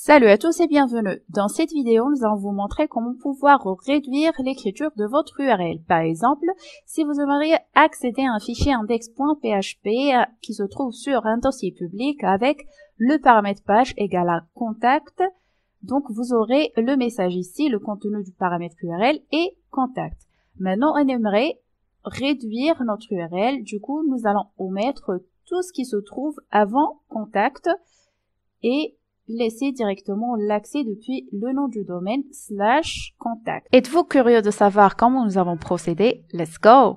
Salut à tous et bienvenue. Dans cette vidéo, nous allons vous montrer comment pouvoir réduire l'écriture de votre URL. Par exemple, si vous aimeriez accéder à un fichier index.php qui se trouve sur un dossier public avec le paramètre page égal à contact, donc vous aurez le message ici, le contenu du paramètre URL et contact. Maintenant, on aimerait réduire notre URL. Du coup, nous allons omettre tout ce qui se trouve avant contact et laissez directement l'accès depuis le nom du domaine /contact. Êtes-vous curieux de savoir comment nous avons procédé? Let's go!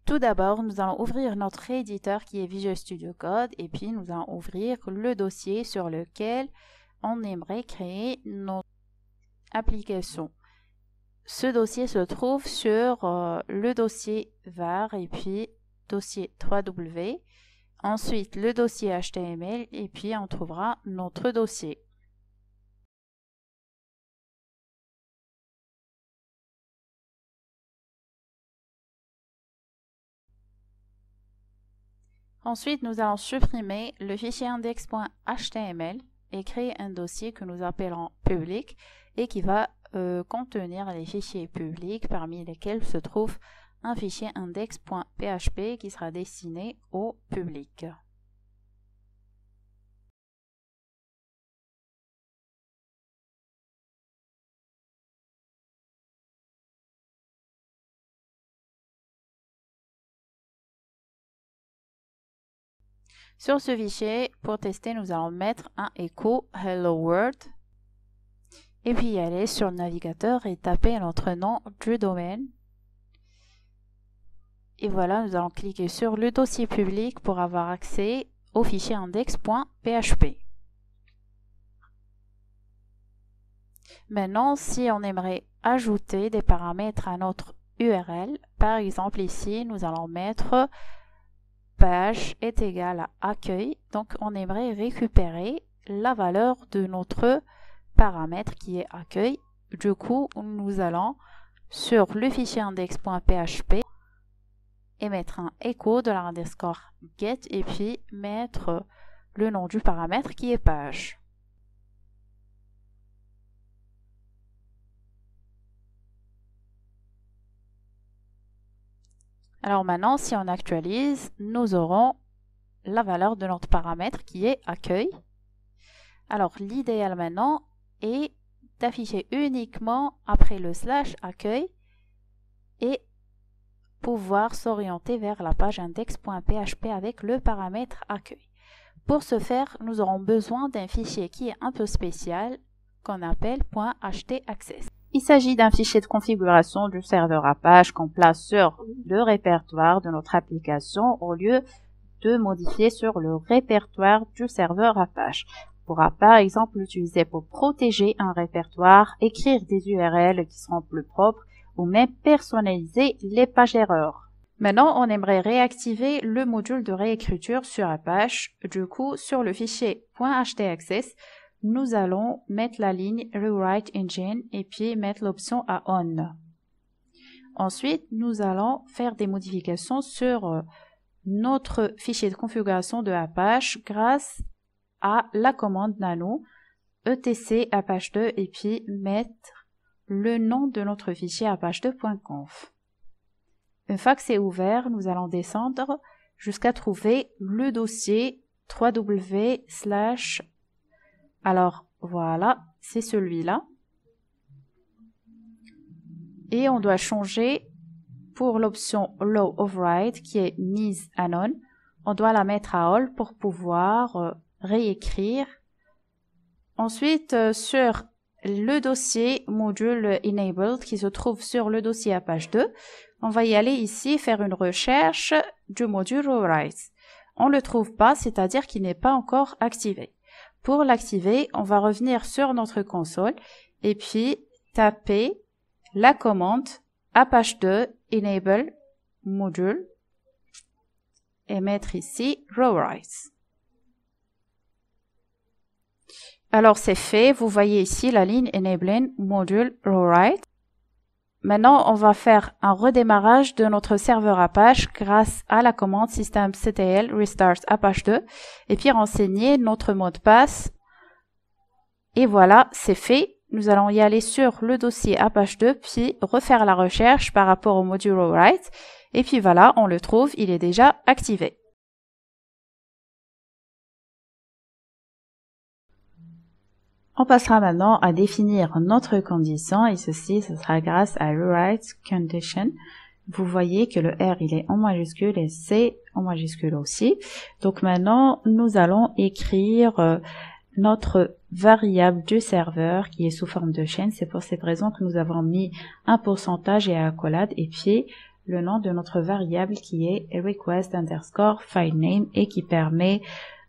Tout d'abord, nous allons ouvrir notre éditeur qui est Visual Studio Code et puis nous allons ouvrir le dossier sur lequel on aimerait créer notre application. Ce dossier se trouve sur le dossier var et puis dossier 3W. Ensuite, le dossier HTML et puis on trouvera notre dossier. Ensuite, nous allons supprimer le fichier index.html et créer un dossier que nous appellerons public et qui va contenir les fichiers publics parmi lesquels se trouve un fichier index.php qui sera destiné au public. Sur ce fichier, pour tester, nous allons mettre un écho Hello World et puis aller sur le navigateur et taper notre nom du domaine. Et voilà, nous allons cliquer sur le dossier public pour avoir accès au fichier index.php. Maintenant, si on aimerait ajouter des paramètres à notre URL, par exemple ici, nous allons mettre page est égal à accueil. Donc, on aimerait récupérer la valeur de notre paramètre qui est accueil. Du coup, nous allons sur le fichier index.php et mettre un écho de la underscore get et puis mettre le nom du paramètre qui est page. Alors maintenant, si on actualise, nous aurons la valeur de notre paramètre qui est accueil. Alors l'idéal maintenant est d'afficher uniquement après le / accueil et pouvoir s'orienter vers la page index.php avec le paramètre accueil. Pour ce faire, nous aurons besoin d'un fichier qui est un peu spécial qu'on appelle .htaccess. Il s'agit d'un fichier de configuration du serveur Apache qu'on place sur le répertoire de notre application au lieu de modifier sur le répertoire du serveur Apache. On pourra par exemple l'utiliser pour protéger un répertoire, écrire des URL qui seront plus propres ou même personnaliser les pages erreurs. Maintenant, on aimerait réactiver le module de réécriture sur Apache. Du coup, sur le fichier .htaccess, nous allons mettre la ligne Rewrite Engine et puis mettre l'option à On. Ensuite, nous allons faire des modifications sur notre fichier de configuration de Apache grâce à la commande nano etc apache2 et puis mettre le nom de notre fichier apache2.conf. Une fois que c'est ouvert, nous allons descendre jusqu'à trouver le dossier 3w/. Alors voilà, c'est celui-là. Et on doit changer pour l'option Low Override qui est mise à non. On doit la mettre à all pour pouvoir réécrire. Ensuite, sur le dossier module enabled qui se trouve sur le dossier Apache2, on va y aller ici faire une recherche du module Rewrite. On ne le trouve pas, c'est-à-dire qu'il n'est pas encore activé. Pour l'activer, on va revenir sur notre console et puis taper la commande Apache2 enable module et mettre ici Rewrite. Alors c'est fait, vous voyez ici la ligne enabling module Rewrite. Maintenant, on va faire un redémarrage de notre serveur Apache grâce à la commande systemctl restart Apache 2 et puis renseigner notre mot de passe. Et voilà, c'est fait. Nous allons y aller sur le dossier Apache 2 puis refaire la recherche par rapport au module write. Et puis voilà, on le trouve, il est déjà activé. On passera maintenant à définir notre condition et ceci, ce sera grâce à rewrite condition. Vous voyez que le R il est en majuscule et C en majuscule aussi. Donc maintenant, nous allons écrire notre variable du serveur qui est sous forme de chaîne. C'est pour cette raison que nous avons mis un pourcentage et accolade et puis le nom de notre variable qui est request underscore filename et qui permet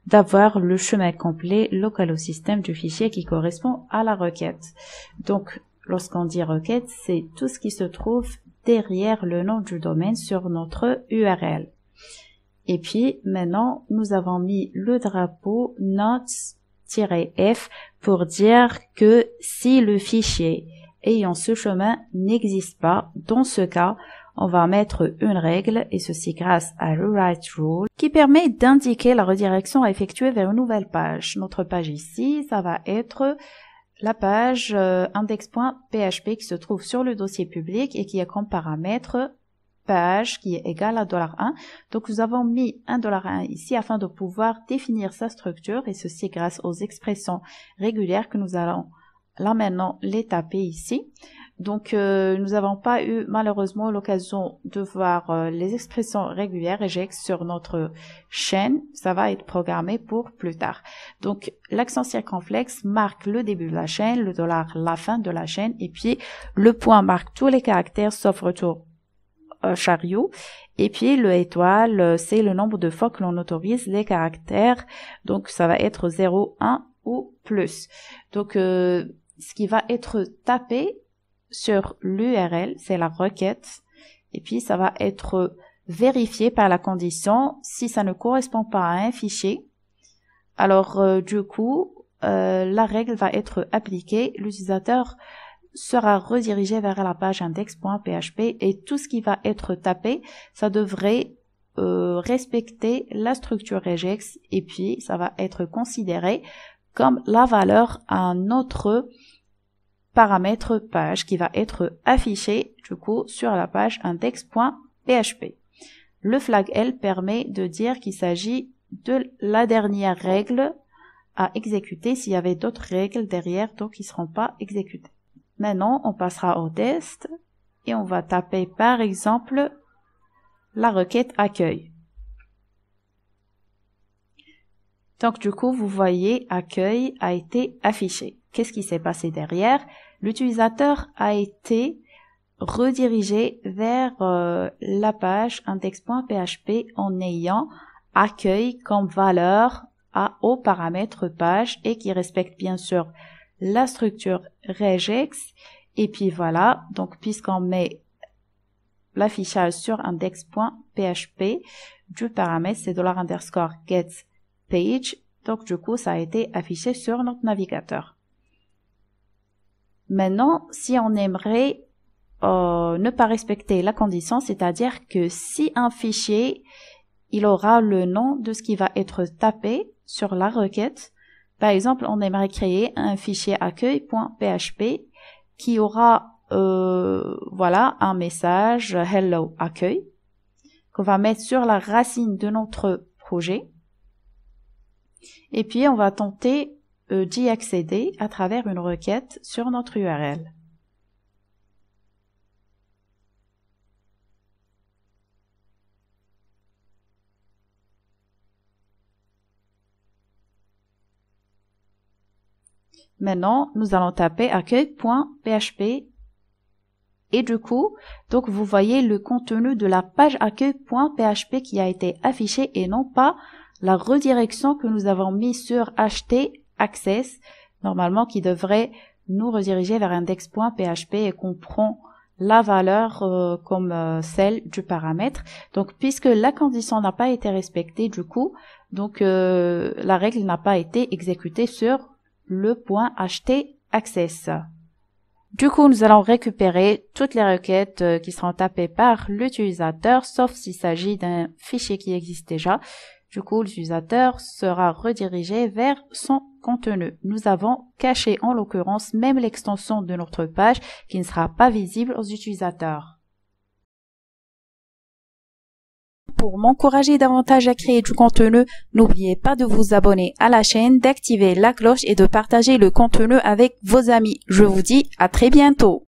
d'avoir le chemin complet local au système du fichier qui correspond à la requête. Donc, lorsqu'on dit requête, c'est tout ce qui se trouve derrière le nom du domaine sur notre URL. Et puis, maintenant, nous avons mis le drapeau notes-f pour dire que si le fichier ayant ce chemin n'existe pas, dans ce cas, on va mettre une règle, et ceci grâce à rewrite rule, qui permet d'indiquer la redirection à effectuer vers une nouvelle page. Notre page ici, ça va être la page index.php qui se trouve sur le dossier public et qui a comme paramètre page qui est égal à $1. Donc nous avons mis $1 ici afin de pouvoir définir sa structure, et ceci grâce aux expressions régulières que nous allons là maintenant les taper ici. Donc, nous n'avons pas eu malheureusement l'occasion de voir les expressions régulières regex sur notre chaîne. Ça va être programmé pour plus tard. Donc, l'accent circonflexe marque le début de la chaîne, le $ la fin de la chaîne, et puis le point marque tous les caractères sauf retour chariot. Et puis le étoile, c'est le nombre de fois que l'on autorise les caractères. Donc, ça va être 0, 1 ou plus. Donc, ce qui va être tapé sur l'URL, c'est la requête, et puis ça va être vérifié par la condition si ça ne correspond pas à un fichier. Alors du coup, la règle va être appliquée, l'utilisateur sera redirigé vers la page index.php et tout ce qui va être tapé, ça devrait respecter la structure regex et puis ça va être considéré comme la valeur à un autre paramètre page qui va être affiché du coup sur la page index.php. Le flag L permet de dire qu'il s'agit de la dernière règle à exécuter s'il y avait d'autres règles derrière donc qui ne seront pas exécutées. Maintenant, on passera au test et on va taper par exemple la requête accueil. Donc du coup, vous voyez accueil a été affiché. Qu'est-ce qui s'est passé derrière? L'utilisateur a été redirigé vers la page index.php en ayant accueil comme valeur au paramètre page et qui respecte bien sûr la structure regex. Et puis voilà, donc puisqu'on met l'affichage sur index.php du paramètre c'est $_get_page, donc du coup ça a été affiché sur notre navigateur. Maintenant, si on aimerait ne pas respecter la condition, c'est-à-dire que si un fichier, il aura le nom de ce qui va être tapé sur la requête. Par exemple, on aimerait créer un fichier accueil.php qui aura voilà, un message hello accueil qu'on va mettre sur la racine de notre projet. Et puis, on va tenter d'y accéder à travers une requête sur notre URL. Maintenant, nous allons taper accueil.php et du coup, donc vous voyez le contenu de la page accueil.php qui a été affiché et non pas la redirection que nous avons mis sur ht access, normalement qui devrait nous rediriger vers index.php et qu'on prend la valeur comme celle du paramètre. Donc puisque la condition n'a pas été respectée du coup, donc la règle n'a pas été exécutée sur le point ht access. Du coup, nous allons récupérer toutes les requêtes qui seront tapées par l'utilisateur, sauf s'il s'agit d'un fichier qui existe déjà. Du coup, l'utilisateur sera redirigé vers son contenu. Nous avons caché en l'occurrence même l'extension de notre page qui ne sera pas visible aux utilisateurs. Pour m'encourager davantage à créer du contenu, n'oubliez pas de vous abonner à la chaîne, d'activer la cloche et de partager le contenu avec vos amis. Je vous dis à très bientôt.